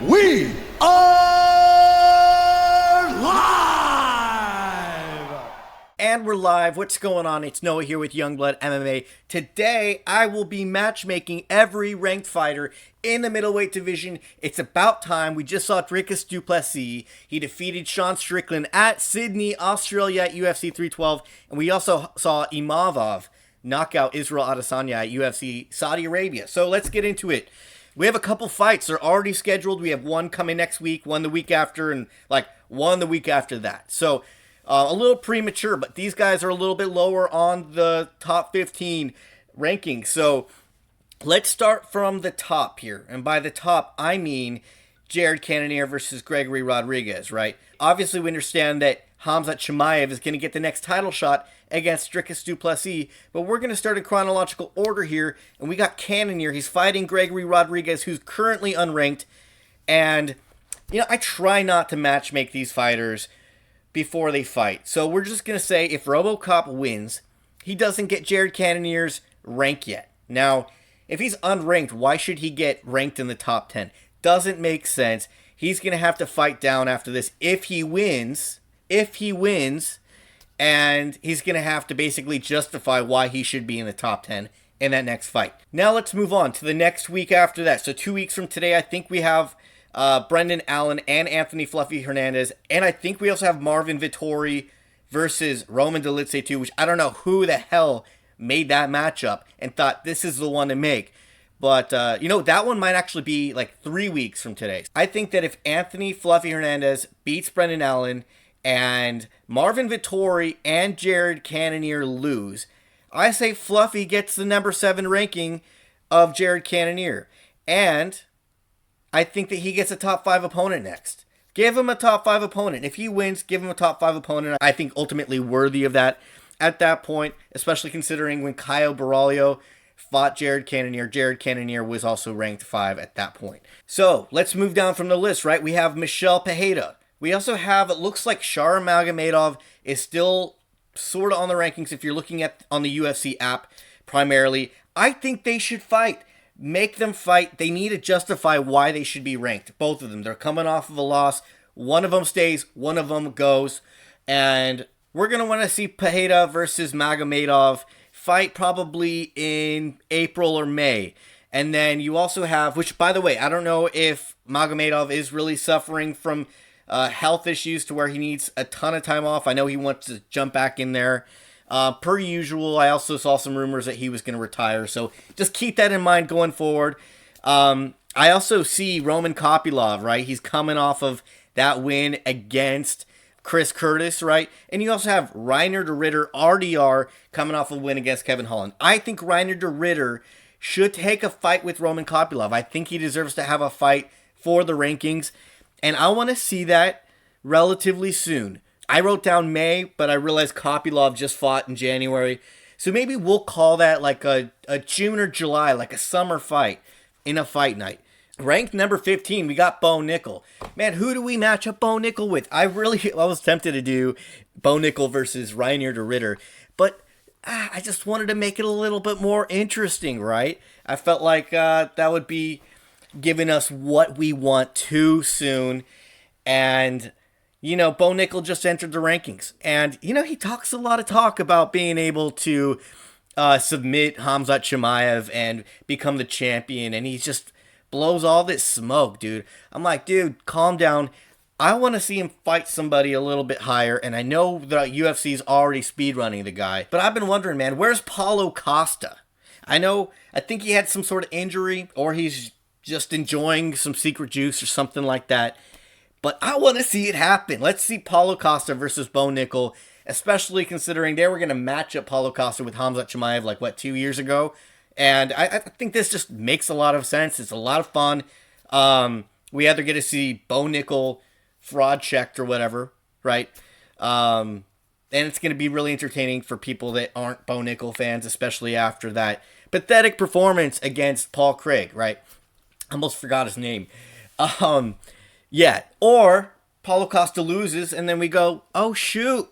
We are live! And we're live. What's going on? It's Noah here with Youngblood MMA. Today, I will be matchmaking every ranked fighter in the middleweight division. It's about time. We just saw Dricus du Plessis. He defeated Sean Strickland at Sydney, Australia at UFC 312. And we also saw Imavov knock out Israel Adesanya at UFC Saudi Arabia. So let's get into it. We have a couple fights. They're already scheduled. We have one coming next week, one the week after, and one the week after that. So a little premature, but these guys are a little bit lower on the top 15 rankings. So let's start from the top here. And by the top, I mean Jared Cannonier versus Gregory Rodriguez, right? Obviously, we understand that Khamzat Chimaev is going to get the next title shot against Dricus du Plessis, but we're going to start in chronological order here, and we got Cannonier. He's fighting Gregory Rodriguez, who's currently unranked, and, I try not to matchmake these fighters before they fight. So we're just going to say if RoboCop wins, he doesn't get Jared Cannonier's rank yet. Now, if he's unranked, why should he get ranked in the top 10? Doesn't make sense. He's going to have to fight down after this if he wins, and he's going to have to basically justify why he should be in the top 10 in that next fight. Now let's move on to the next week after that. So 2 weeks from today, I think we have Brendan Allen and Anthony Fluffy Hernandez, and I think we also have Marvin Vettori versus Roman Dolidze too, which I don't know who the hell made that matchup and thought this is the one to make. But, that one might actually be like 3 weeks from today. I think that if Anthony Fluffy Hernandez beats Brendan Allen and Marvin Vettori and Jared Cannonier lose, I say Fluffy gets the number 7 ranking of Jared Cannonier. And I think that he gets a top 5 opponent next. Give him a top 5 opponent. If he wins, give him a top 5 opponent. I think ultimately worthy of that at that point, especially considering when Caio Borralho fought Jared Cannonier was also ranked 5 at that point. So let's move down from the list, right? We have Michel Pereira. We also have, it looks like Shar Magomedov is still sort of on the rankings if you're looking at on the UFC app primarily. I think they should fight. Make them fight. They need to justify why they should be ranked. Both of them. They're coming off of a loss. One of them stays, one of them goes. And we're going to want to see Pereira versus Magomedov fight probably in April or May. And then you also have, which by the way, I don't know if Magomedov is really suffering from health issues to where he needs a ton of time off. I know he wants to jump back in there. Per usual, I also saw some rumors that he was going to retire. So just keep that in mind going forward. I also see Roman Kopylov, right? He's coming off of that win against Chris Curtis, right? And you also have Reiner de Ritter, RDR, coming off a win against Kevin Holland. I think Reiner de Ritter should take a fight with Roman Kopylov. I think he deserves to have a fight for the rankings. And I want to see that relatively soon. I wrote down May, but I realized Kopylov just fought in January. So maybe we'll call that like a June or July, like a summer fight in a fight night. Ranked number 15, we got Bo Nickel. Man, who do we match up Bo Nickel with? I was tempted to do Bo Nickel versus Reiner de Ritter. But I just wanted to make it a little bit more interesting, right? I felt like that would be giving us what we want too soon. And, Bo Nickel just entered the rankings. And, he talks a lot of talk about being able to submit Khamzat Chimaev and become the champion. And he just blows all this smoke, dude. I'm like, dude, calm down. I want to see him fight somebody a little bit higher. And I know that UFC's already speedrunning the guy. But I've been wondering, man, where's Paulo Costa? I think he had some sort of injury, or he's just enjoying some secret juice or something like that. But I want to see it happen. Let's see Paulo Costa versus Bo Nickel, especially considering they were going to match up Paulo Costa with Khamzat Chimaev 2 years ago. And I think this just makes a lot of sense. It's a lot of fun. We either get to see Bo Nickel fraud checked or whatever, right? And it's going to be really entertaining for people that aren't Bo Nickel fans, especially after that pathetic performance against Paul Craig, right? Almost forgot his name. Yeah. Or Paulo Costa loses, and then we go, oh, shoot.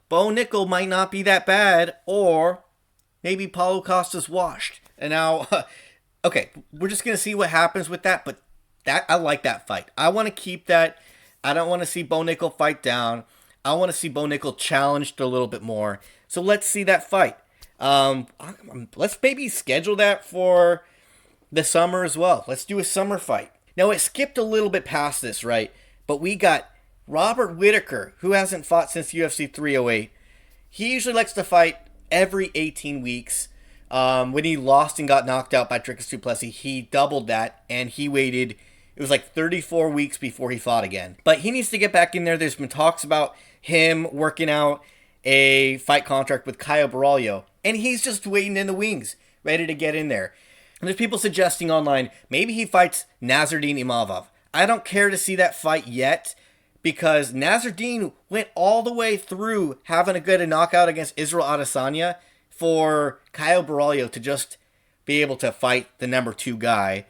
Bo Nickel might not be that bad, or maybe Paulo Costa's washed. And now, okay, we're just going to see what happens with that, but That I like that fight. I want to keep that. I don't want to see Bo Nickel fight down. I want to see Bo Nickel challenged a little bit more. So let's see that fight. Let's maybe schedule that for the summer as well. Let's do a summer fight. Now, it skipped a little bit past this, right? But we got Robert Whittaker, who hasn't fought since UFC 308. He usually likes to fight every 18 weeks. When he lost and got knocked out by Dricus du Plessis, he doubled that, and he waited, it was like 34 weeks before he fought again. But he needs to get back in there. There's been talks about him working out a fight contract with Caio Borralho, and he's just waiting in the wings, ready to get in there. And there's people suggesting online, maybe he fights Nassourdine Imavov. I don't care to see that fight yet, because Nassourdine went all the way through having a good knockout against Israel Adesanya for Caio Borralho to just be able to fight the number 2 guy,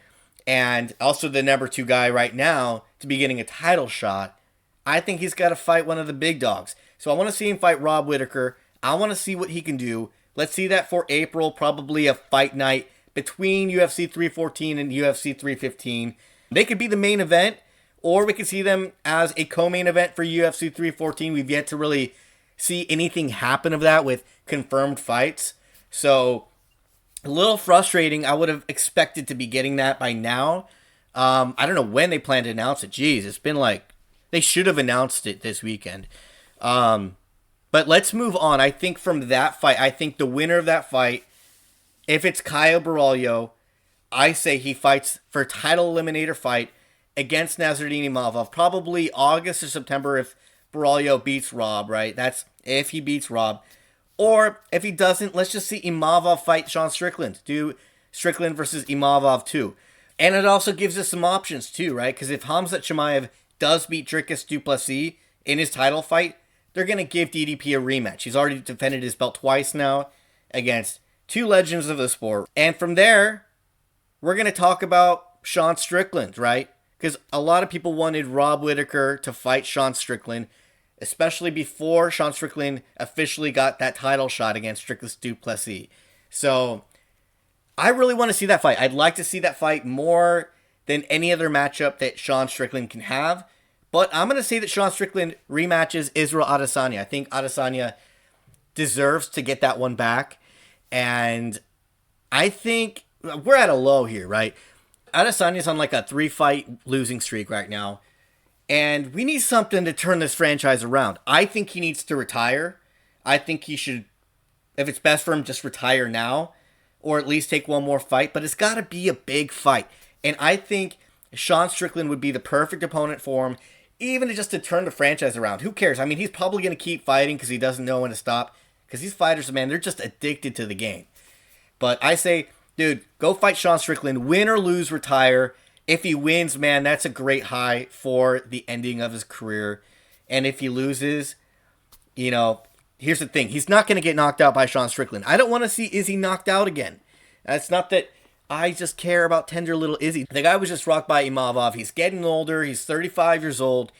and also the number 2 guy right now to be getting a title shot. I think he's got to fight one of the big dogs. So I want to see him fight Rob Whittaker. I want to see what he can do. Let's see that for April, probably a fight night between UFC 314 and UFC 315. They could be the main event, or we could see them as a co-main event for UFC 314. We've yet to really see anything happen of that with confirmed fights. So a little frustrating. I would have expected to be getting that by now. I don't know when they plan to announce it. Jeez, it's been like, they should have announced it this weekend. But let's move on. I think from that fight, I think the winner of that fight, if it's Caio Borralho, I say he fights for a title eliminator fight against Nassourdine Imavov, probably August or September if Borralho beats Rob, right? That's if he beats Rob. Or if he doesn't, let's just see Imavov fight Sean Strickland. Do Strickland versus Imavov too. And it also gives us some options too, right? Because if Khamzat Chimaev does beat Dricus du Plessis in his title fight, they're going to give DDP a rematch. He's already defended his belt twice now against 2 legends of the sport. And from there, we're going to talk about Sean Strickland, right? Because a lot of people wanted Rob Whittaker to fight Sean Strickland, especially before Sean Strickland officially got that title shot against Dricus du Plessis. So I really want to see that fight. I'd like to see that fight more than any other matchup that Sean Strickland can have. But I'm going to say that Sean Strickland rematches Israel Adesanya. I think Adesanya deserves to get that one back. And I think we're at a low here, right? Adesanya's on like a 3-fight losing streak right now. And we need something to turn this franchise around. I think he needs to retire. I think he should, if it's best for him, just retire now. Or at least take one more fight. But it's got to be a big fight. And I think Sean Strickland would be the perfect opponent for him. Even just to turn the franchise around. Who cares? I mean, he's probably going to keep fighting because he doesn't know when to stop. Because these fighters, man, they're just addicted to the game. But I say, dude, go fight Sean Strickland. Win or lose, retire. If he wins, man, that's a great high for the ending of his career. And if he loses, you know, here's the thing. He's not going to get knocked out by Sean Strickland. I don't want to see Izzy knocked out again. It's not that I just care about tender little Izzy. The guy was just rocked by Imavov. He's getting older. He's 35 years old.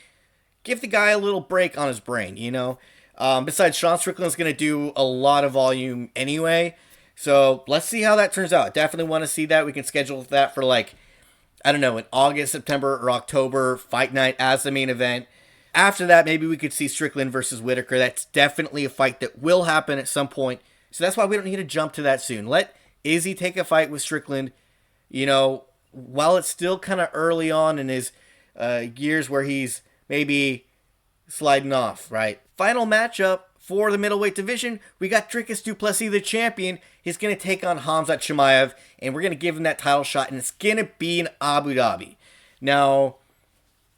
Give the guy a little break on his brain, you know? Besides, Sean Strickland's going to do a lot of volume anyway. So let's see how that turns out. Definitely want to see that. We can schedule that for like, I don't know, in August, September, or October, fight night as the main event. After that, maybe we could see Strickland versus Whittaker. That's definitely a fight that will happen at some point. So that's why we don't need to jump to that soon. Let Izzy take a fight with Strickland, you know, while it's still kind of early on in his years where he's maybe sliding off, right? Final matchup for the middleweight division, we got Dricus du Plessis, the champion. He's going to take on Khamzat Chimaev, and we're going to give him that title shot, and it's going to be in Abu Dhabi. Now,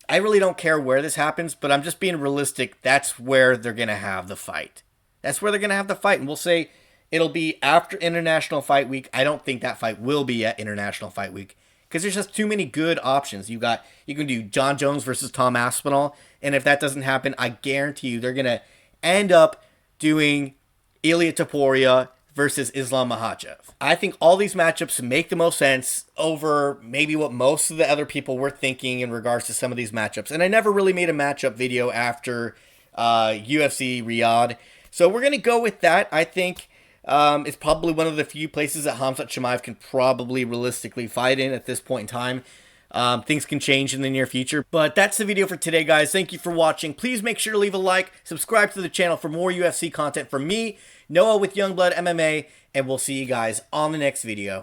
I really don't care where this happens, but I'm just being realistic. That's where they're going to have the fight. That's where they're going to have the fight, and we'll say it'll be after International Fight Week. I don't think that fight will be at International Fight Week because there's just too many good options. You can do John Jones versus Tom Aspinall, and if that doesn't happen, I guarantee you they're going to end up doing Ilia Topuria versus Islam Makhachev. I think all these matchups make the most sense over maybe what most of the other people were thinking in regards to some of these matchups. And I never really made a matchup video after UFC Riyadh. So we're going to go with that. I think it's probably one of the few places that Khamzat Chimaev can probably realistically fight in at this point in time. Things can change in the near future. But that's the video for today, guys. Thank you for watching. Please make sure to leave a like, subscribe to the channel for more UFC content from me, Noah with Youngblood MMA, and we'll see you guys on the next video.